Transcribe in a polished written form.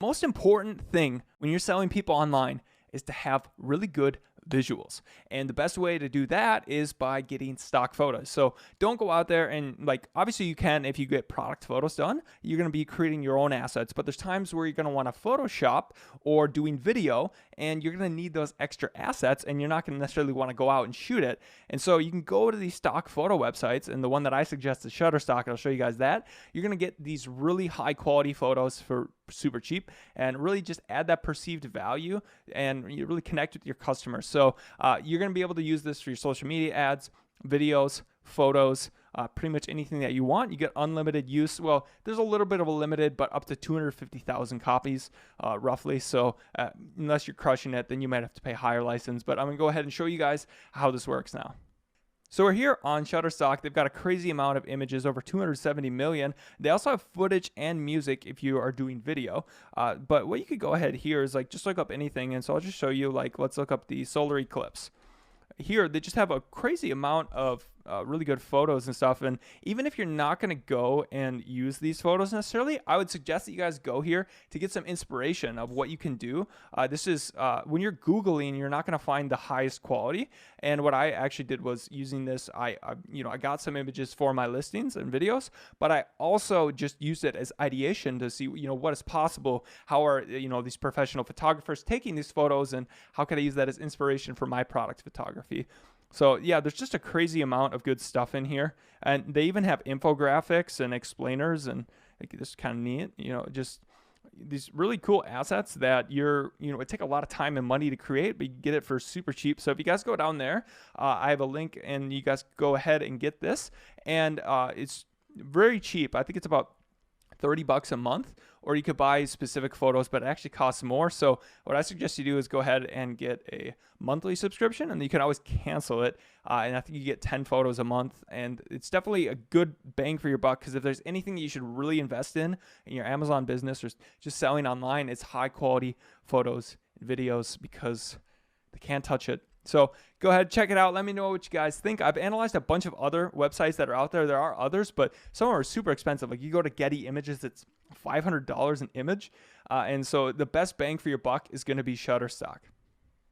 Most important thing when you're selling people online is to have really good visuals. And the best way to do that is by getting stock photos. So don't go out there and obviously you can, if you get product photos done, you're going to be creating your own assets, but there's times where you're going to want to Photoshop or doing video and you're going to need those extra assets and you're not going to necessarily want to go out and shoot it. And so you can go to these stock photo websites, and the one that I suggest is Shutterstock, and I'll show you guys that. You're going to get these really high quality photos for super cheap and really just add that perceived value, and you really connect with your customers. So you're going to be able to use this for your social media ads, videos, photos, pretty much anything that you want. You get unlimited use. Well, there's a little bit of a limited, but up to 250,000 copies roughly. So unless you're crushing it, then you might have to pay higher license. But I'm going to go ahead and show you guys how this works now. So we're here on Shutterstock. They've got a crazy amount of images, over 270 million. They also have footage and music if you are doing video. But what you could go ahead here is just look up anything. And so I'll just show you, let's look up the solar eclipse. Here, they just have a crazy amount of really good photos and stuff. And even if you're not going to go and use these photos necessarily, I would suggest that you guys go here to get some inspiration of what you can do. This is when you're Googling, you're not going to find the highest quality. And what I actually did was using this, I got some images for my listings and videos, but I also just used it as ideation to see, what is possible. How are, these professional photographers taking these photos, and how can I use that as inspiration for my product photography? So yeah, there's just a crazy amount of good stuff in here, and they even have infographics and explainers, and this is kind of neat. Just these really cool assets that it take a lot of time and money to create, but you get it for super cheap. So if you guys go down there, I have a link, and you guys go ahead and get this, and it's very cheap. I think it's about $30 a month, or you could buy specific photos, but it actually costs more. So what I suggest you do is go ahead and get a monthly subscription, and you can always cancel it. And I think you get 10 photos a month, and it's definitely a good bang for your buck, because if there's anything that you should really invest in your Amazon business or just selling online, it's high quality photos and videos, because they can't touch it. So go ahead, check it out. Let me know what you guys think. I've analyzed a bunch of other websites that are out there. There are others, but some are super expensive. You go to Getty Images, it's $500 an image. And so the best bang for your buck is going to be Shutterstock.